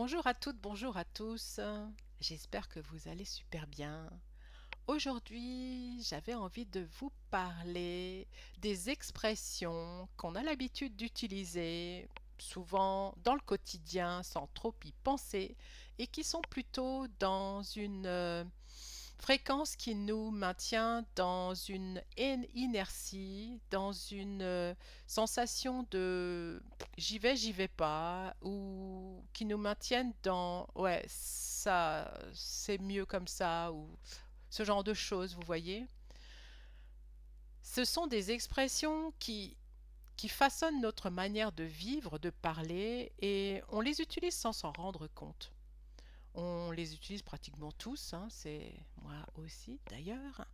Bonjour à toutes, bonjour à tous. J'espère que vous allez super bien. Aujourd'hui, j'avais envie de vous parler des expressions qu'on a l'habitude d'utiliser souvent dans le quotidien sans trop y penser et qui sont plutôt dans une fréquence qui nous maintient dans une inertie, dans une sensation de j'y vais pas, ou qui nous maintiennent dans ouais, ça, c'est mieux comme ça, ou ce genre de choses, vous voyez. Ce sont des expressions qui façonnent notre manière de vivre, de parler, et on les utilise sans s'en rendre compte. On les utilise pratiquement tous, hein, c'est moi aussi d'ailleurs.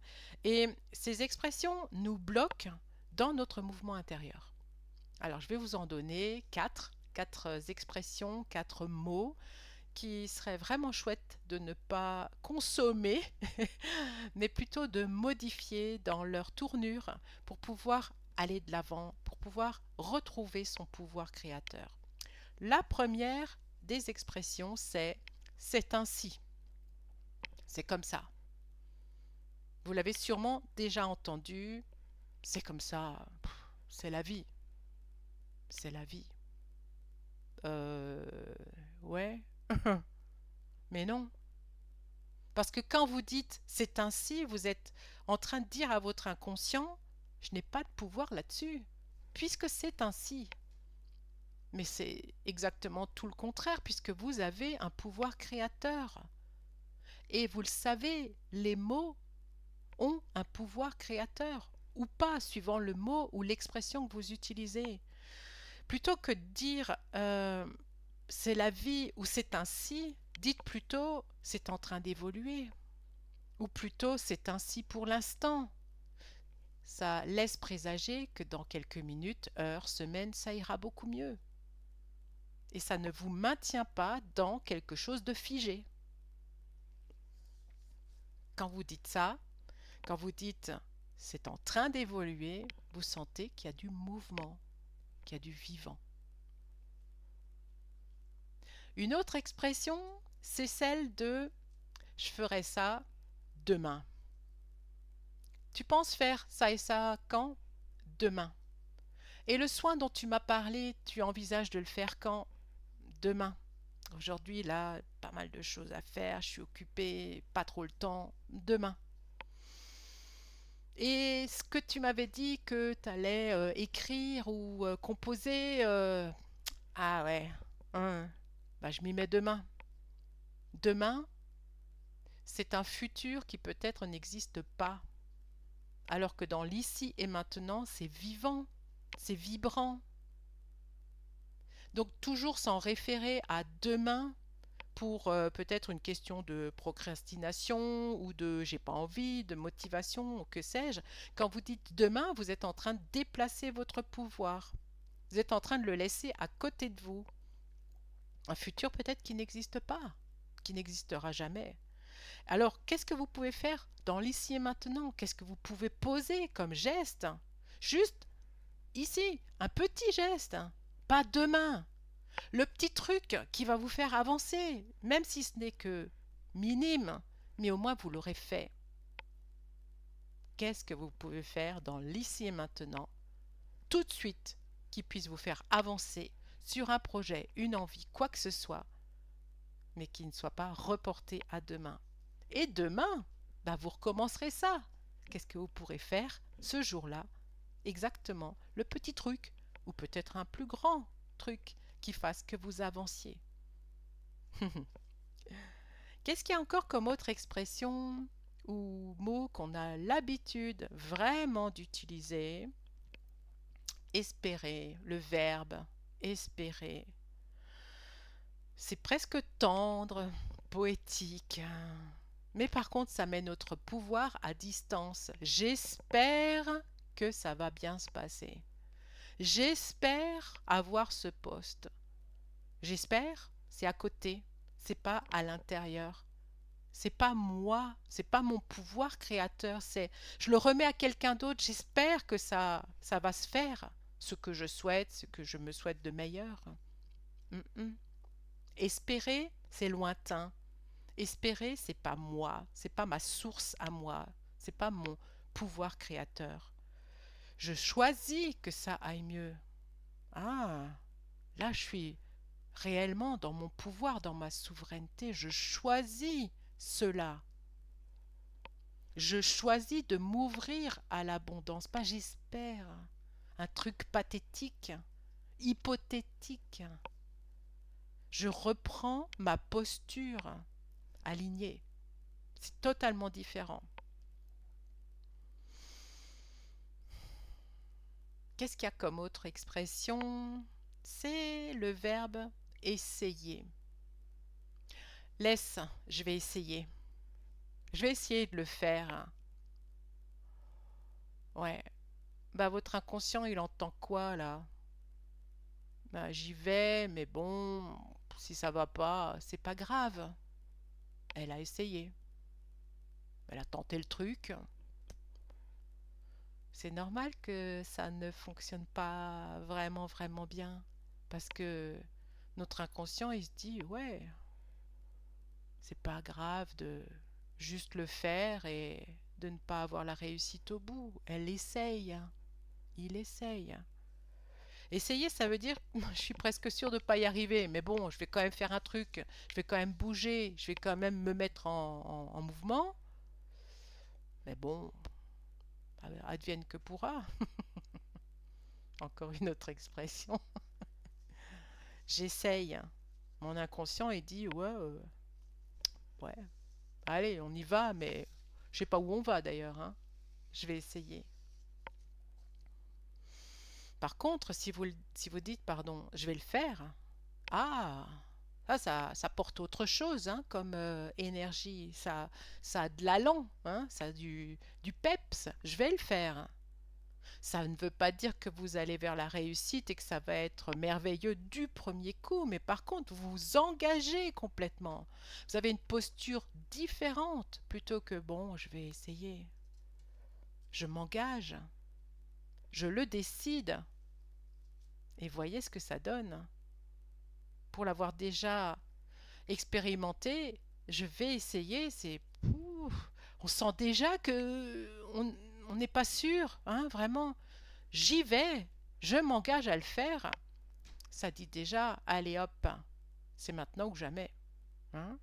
Et ces expressions nous bloquent dans notre mouvement intérieur. Alors je vais vous en donner quatre expressions, quatre mots qui seraient vraiment chouettes de ne pas consommer, mais plutôt de modifier dans leur tournure pour pouvoir aller de l'avant, pour pouvoir retrouver son pouvoir créateur. La première des expressions, c'est ainsi. C'est comme ça. Vous l'avez sûrement déjà entendu. C'est comme ça. C'est la vie. C'est la vie. Euh... Ouais. Mais non. Parce que quand vous dites c'est ainsi, vous êtes en train de dire à votre inconscient, je n'ai pas de pouvoir là-dessus, puisque c'est ainsi. Mais c'est exactement tout le contraire, puisque vous avez un pouvoir créateur. Et vous le savez, les mots ont un pouvoir créateur, ou pas, suivant le mot ou l'expression que vous utilisez. Plutôt que de dire c'est la vie ou c'est ainsi, dites plutôt c'est en train d'évoluer, ou plutôt c'est ainsi pour l'instant. Ça laisse présager que dans quelques minutes, heures, semaines, ça ira beaucoup mieux. Et ça ne vous maintient pas dans quelque chose de figé. Quand vous dites ça, quand vous dites c'est en train d'évoluer, vous sentez qu'il y a du mouvement, qu'il y a du vivant. Une autre expression, c'est celle de je ferai ça demain. Tu penses faire ça et ça quand? Demain. Et le soin dont tu m'as parlé, tu envisages de le faire quand? Demain. Aujourd'hui, là, pas mal de choses à faire, je suis occupée, pas trop le temps. Demain. Et ce que tu m'avais dit que tu allais écrire ou composer, ah ouais, bah, je m'y mets demain. Demain, c'est un futur qui peut-être n'existe pas, alors que dans l'ici et maintenant, c'est vivant, c'est vibrant. Donc toujours s'en référer à demain pour peut-être une question de procrastination ou de j'ai pas envie, de motivation, ou que sais-je. Quand vous dites demain, vous êtes en train de déplacer votre pouvoir. Vous êtes en train de le laisser à côté de vous. Un futur peut-être qui n'existe pas, qui n'existera jamais. Alors, qu'est-ce que vous pouvez faire dans l'ici et maintenant? Qu'est-ce que vous pouvez poser comme geste? Juste ici, un petit geste, pas demain. Le petit truc qui va vous faire avancer, même si ce n'est que minime, mais au moins vous l'aurez fait. Qu'est-ce que vous pouvez faire dans l'ici et maintenant, tout de suite, qui puisse vous faire avancer sur un projet, une envie, quoi que ce soit, mais qui ne soit pas reporté à demain. Et demain, bah vous recommencerez ça. Qu'est-ce que vous pourrez faire ce jour-là? Exactement, le petit truc, ou peut-être un plus grand truc qui fasse que vous avanciez. Qu'est-ce qu'il y a encore comme autre expression ou mot qu'on a l'habitude vraiment d'utiliser? Espérer, le verbe espérer. C'est presque tendre, poétique. Mais par contre, ça met notre pouvoir à distance. J'espère que ça va bien se passer. J'espère avoir ce poste. J'espère, c'est à côté, c'est pas à l'intérieur. C'est pas moi, c'est pas mon pouvoir créateur, c'est je le remets à quelqu'un d'autre, j'espère que ça va se faire, ce que je souhaite, ce que je me souhaite de meilleur. Mm, mm. Espérer, c'est lointain. Espérer, c'est pas moi, c'est pas ma source à moi, c'est pas mon pouvoir créateur. Je choisis que ça aille mieux. Ah, là, je suis réellement dans mon pouvoir, dans ma souveraineté. Je choisis cela. Je choisis de m'ouvrir à l'abondance. Pas j'espère. Un truc pathétique, hypothétique. Je reprends ma posture alignée. C'est totalement différent. Qu'est-ce qu'il y a comme autre expression? C'est le verbe essayer. Laisse, je vais essayer. Je vais essayer de le faire. Ouais. Bah votre inconscient, il entend quoi là? Bah, j'y vais, mais bon, si ça va pas, c'est pas grave. Elle a essayé. Elle a tenté le truc. C'est normal que ça ne fonctionne pas vraiment, vraiment bien. Parce que notre inconscient, il se dit, ouais, c'est pas grave de juste le faire et de ne pas avoir la réussite au bout. Elle essaye. Il essaye. Essayer, ça veut dire, je suis presque sûre de ne pas y arriver, mais bon, je vais quand même faire un truc, je vais quand même bouger, je vais quand même me mettre en mouvement. Mais bon, advienne que pourra. Encore une autre expression. J'essaye. Mon inconscient, il dit, ouais, ouais, allez, on y va, mais je sais pas où on va d'ailleurs, hein. Je vais essayer. Par contre, si vous dites, pardon, je vais le faire, ah, ça porte autre chose hein, comme énergie. Ça a de l'allant, hein, ça a du peps. Je vais le faire. Ça ne veut pas dire que vous allez vers la réussite et que ça va être merveilleux du premier coup, mais par contre, vous vous engagez complètement. Vous avez une posture différente plutôt que bon, je vais essayer. Je m'engage, je le décide et voyez ce que ça donne. Pour l'avoir déjà expérimenter, je vais essayer, c'est on sent déjà que on n'est pas sûr, hein, vraiment. J'y vais, je m'engage à le faire. Ça dit déjà, allez hop, c'est maintenant ou jamais. Hein.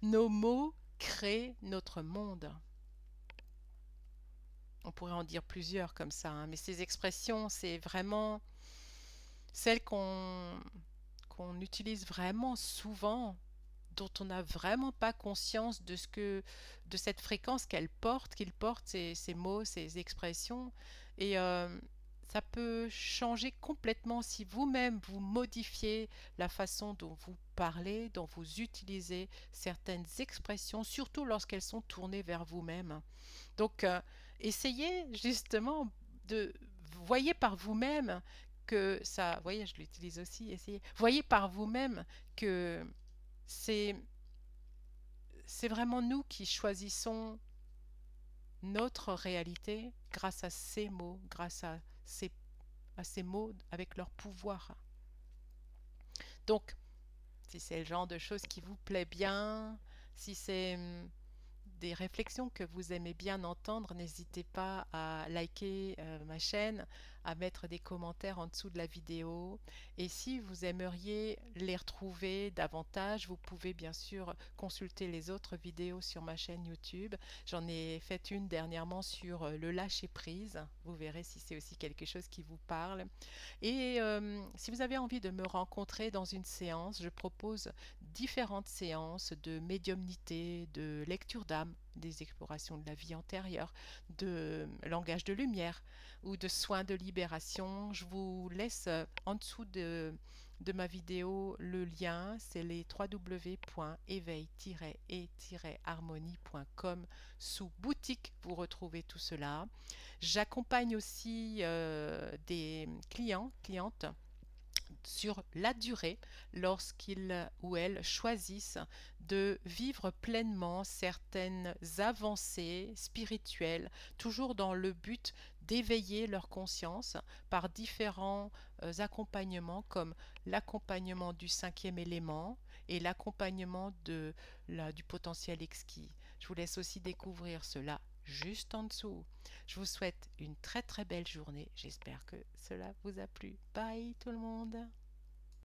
Nos mots créent notre monde. On pourrait en dire plusieurs comme ça, hein, mais ces expressions, c'est vraiment celles qu'on utilise vraiment souvent dont on n'a vraiment pas conscience de cette fréquence qu'il porte ces mots, ces expressions. Et ça peut changer complètement si vous-même vous modifiez la façon dont vous parlez, dont vous utilisez certaines expressions, surtout lorsqu'elles sont tournées vers vous-même. Donc, essayez justement de voyez par vous-même que ça, voyez, je l'utilise aussi, essayez, voyez par vous-même que c'est c'est vraiment nous qui choisissons notre réalité grâce à ces mots, grâce à ces mots avec leur pouvoir. Donc, si c'est le genre de choses qui vous plaît bien, si c'est des réflexions que vous aimez bien entendre, n'hésitez pas à liker ma chaîne, à mettre des commentaires en dessous de la vidéo. Et si vous aimeriez les retrouver davantage, vous pouvez bien sûr consulter les autres vidéos sur ma chaîne YouTube. J'en ai fait une dernièrement sur le lâcher-prise. Vous verrez si c'est aussi quelque chose qui vous parle. Et si vous avez envie de me rencontrer dans une séance, je propose différentes séances de médiumnité, de lecture d'âme, des explorations de la vie antérieure, de langage de lumière ou de soins de libération. Je vous laisse en dessous de ma vidéo le lien, c'est les www.éveil-et-harmonie.com sous boutique, vous retrouvez tout cela. J'accompagne aussi des clientes sur la durée lorsqu'ils ou elles choisissent de vivre pleinement certaines avancées spirituelles, toujours dans le but d'éveiller leur conscience par différents accompagnements comme l'accompagnement du cinquième élément et l'accompagnement du potentiel exquis. Je vous laisse aussi découvrir cela juste en dessous. Je vous souhaite une très très belle journée. J'espère que cela vous a plu. Bye tout le monde.